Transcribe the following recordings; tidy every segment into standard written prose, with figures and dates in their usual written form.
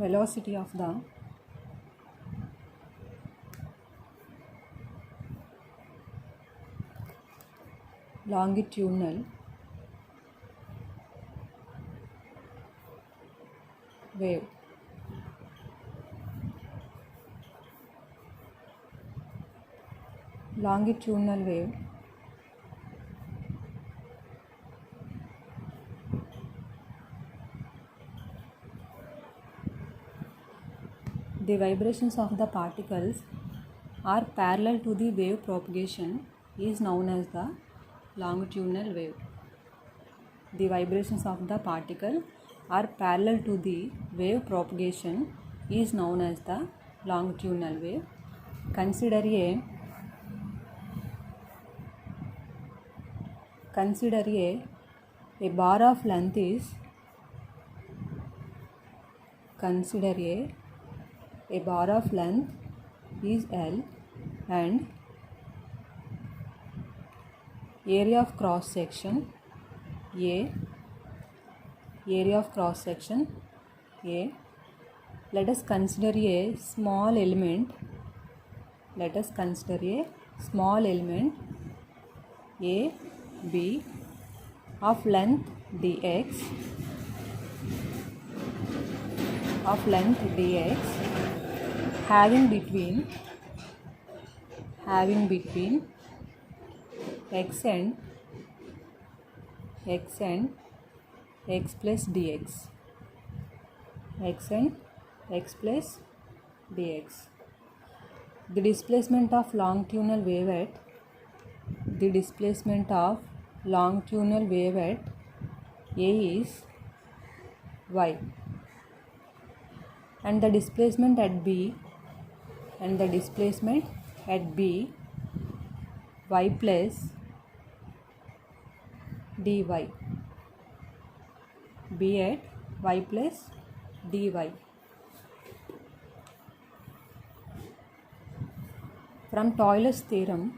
velocity of the longitudinal wave. Longitudinal wave the vibrations of the particles are parallel to the wave propagation is known as the longitudinal wave. The vibrations of the particle are parallel to the wave propagation is known as the longitudinal wave. Consider a bar of length is a bar of length is L and area of cross section A. Let us consider a small element A B of length dx having between x and x plus dx. The displacement of longitudinal wave at A is y, and the displacement at B y plus dy. B at y plus dy. From Euler's theorem,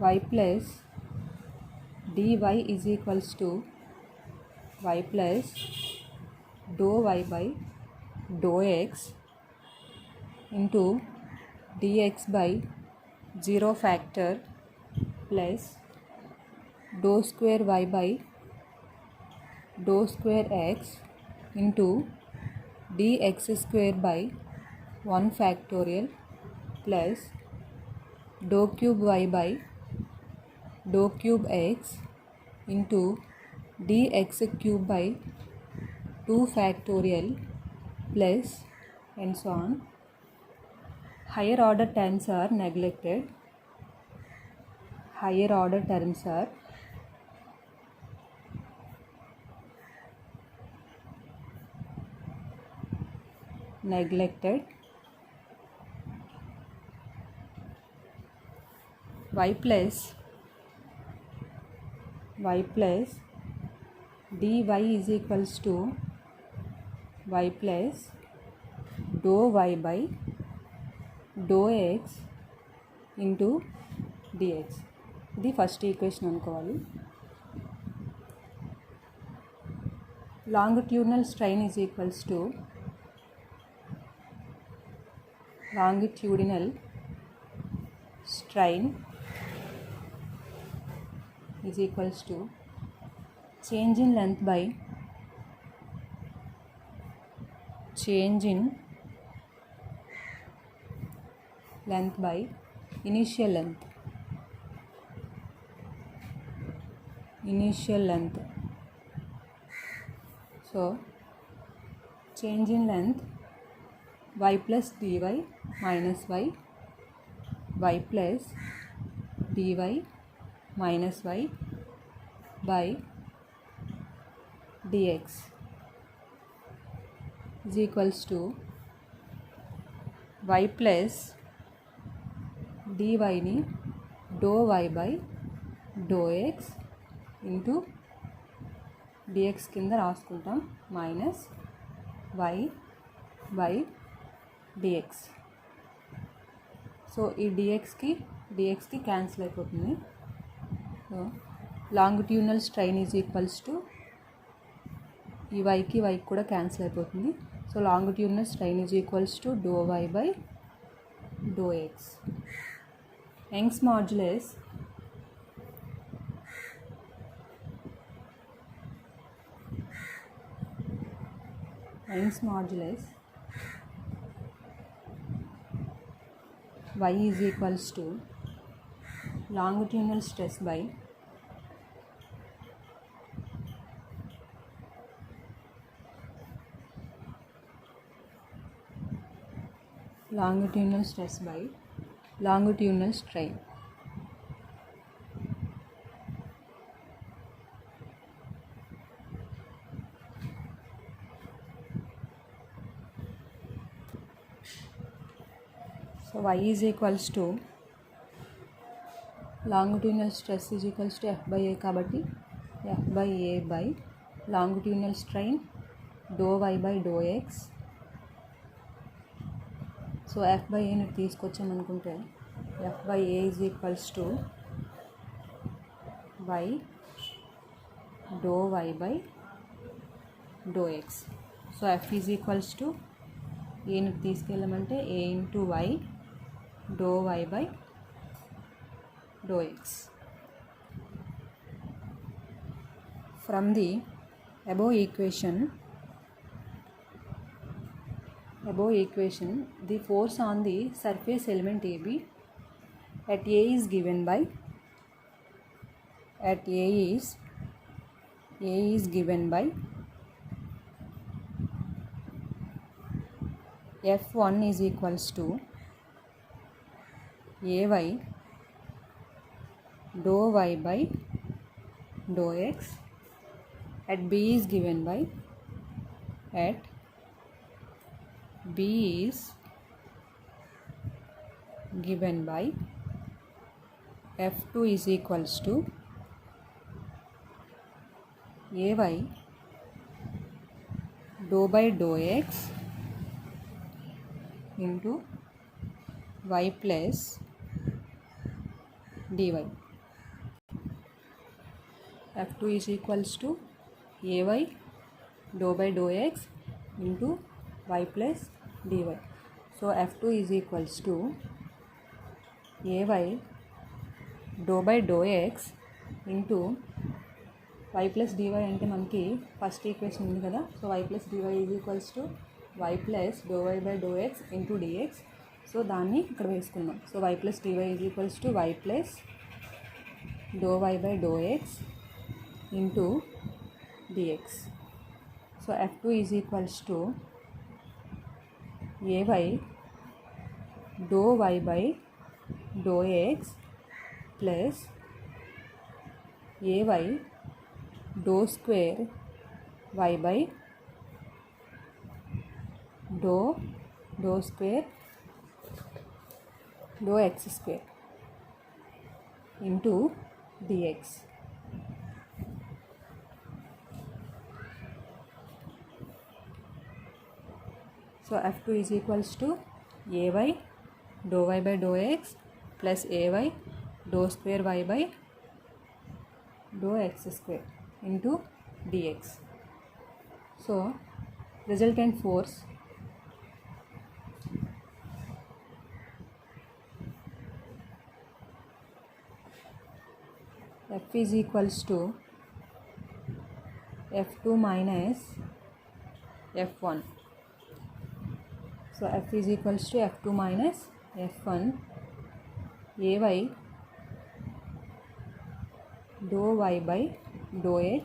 y plus dy is equals to y plus dou y by dou x into dx by 0 factor plus dou square y by dou square x into dx square by 1 factorial plus dou cube y by dou cube x into dx cube by 2 factorial plus and so on. Higher order terms are neglected. Y plus dy is equals to y plus dou y by dou x into dx. ఇది first equation అనుకోవాలి. Longitudinal strain is equals to change in length by initial length. So change in length y plus dy minus y plus dy minus y by dx is equals to y plus dy ni dou y by dou x into dx కింద రాసుకుంటాం minus y by d x. So ఈ డిఎక్స్కి cancel అయిపోతుంది. So longitudinal strain is equals to ఈ వైకి కూడా cancel అయిపోతుంది. So longitudinal strain is equals to do y by do x. Young's modulus y is equals to longitudinal stress by longitudinal strain. So y is equals to longitudinal stress is equals to F by A కాబట్టి F by A by longitudinal strain dou y by dou x. So F by Aని తీసుకొచ్చామనుకుంటే F by A is equals to y dou y by dou x. So F is equals to Aని తీసుకెళ్ళమంటే A into y dou y by dou x. From the above equation, the force on the surface element AB at A is given by F1 is equals to Ay dou y by dou x. At B is given by F2 is equals to Ay dou by dou x into y plus dy. F2 is equals to Ay dou by dou x into y plus dy. So F2 is equals to Ay dou by dou x into y plus dy అంటే మనకి first equation ఉంది కదా. So y plus dy is equals to y plus dou y by dou x into dx. So దాన్ని ఇక్కడ వేసుకుందాం. So y plus dy is equals to y plus dou y by dou x into dx. So F2 is equals to Ay dou y by dou x plus Ay dou square y by dou square dou x square into dx. So F2 is equals to Ay dou y by dou x plus Ay dou square y by dou x square into dx. So resultant force F is equals to F2 minus F1. So F is equals to F2 minus F1. Ay dou y by dou x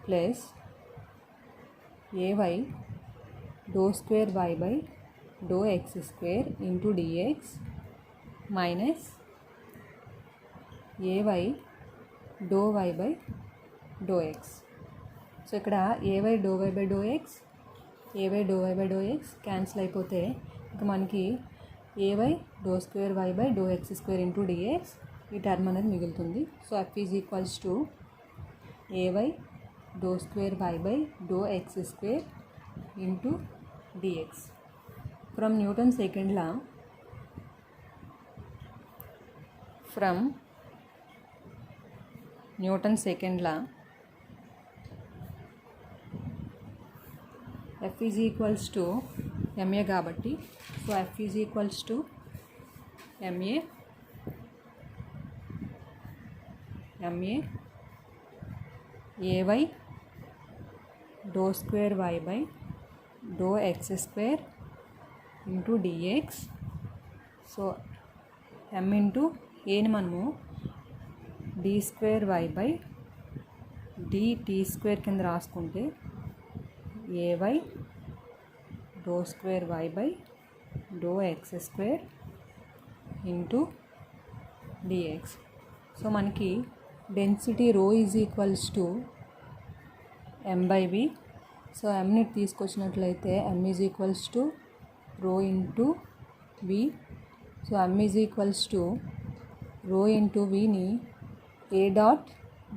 plus Ay dou square y by dou x square into dx minus Ay dou y by dou x. So ఇక్కడ Ay dou y by dou x cancel అయిపోతే ఇక మనకి Ay dou square y by dou x square into dx ఈ term అనేది మిగులుతుంది. So F is equals to Ay dou square y by dou x square into dx. From Newton's second law, F is equals to ma కాబట్టి so F is equals to ma ay dou square y by dou x square into dx. So m into ఏని మనము d square y by dt square కింద రాసుకుంటే ay dou square y by dou x square into dx. So మనకి density rho is equals to m by v. So mని తీసుకొచ్చినట్లయితే m is equals to rho into v. So m is equals to rho into vని a dot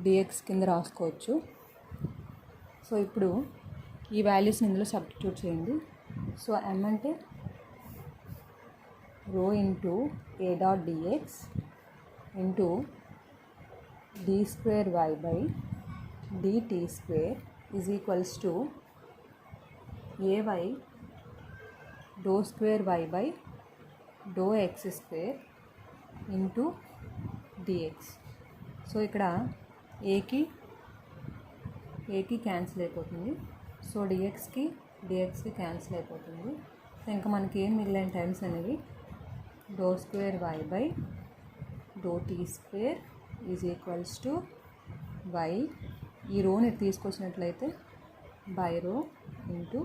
dx కింద రాసుకోవచ్చు. So ఇప్పుడు ఈ వాల్యూస్ని ఇందులో సబ్స్టిట్యూట్ చేయండి. సో m అంటే rho into a dot dx into d square y by dt square is equals to ay dou square y by dou x square into dx. So ఇక్కడ ఏకి క్యాన్సిల్ అయిపోతుంది. So డిఎక్స్కి cancel అయిపోతుంది. So ఇంకా మనకి ఏం మిగిలిన times అనేవి dou square y by dou t square is equals to y. ఈ రోని తీసుకొచ్చినట్లయితే by rho into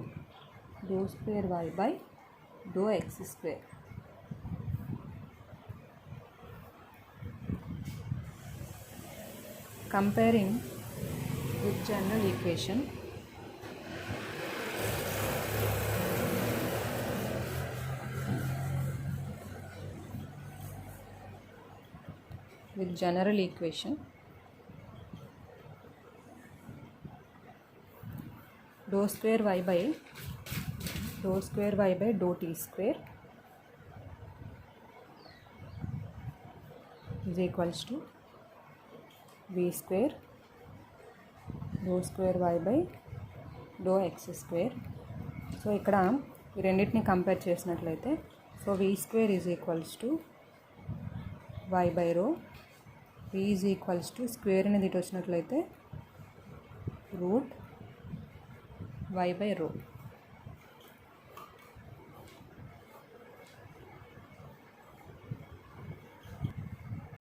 dou square y by dou x square. Comparing with general equation, dou square y by dou t square is equals to v square dou square y by dou x square. So ఇక్కడ ఈ రెండింటిని compare చేసినట్లయితే so v square is equals to y by rho, v is equals to square అనేది ఇటు వచ్చినట్లయితే route y by rho.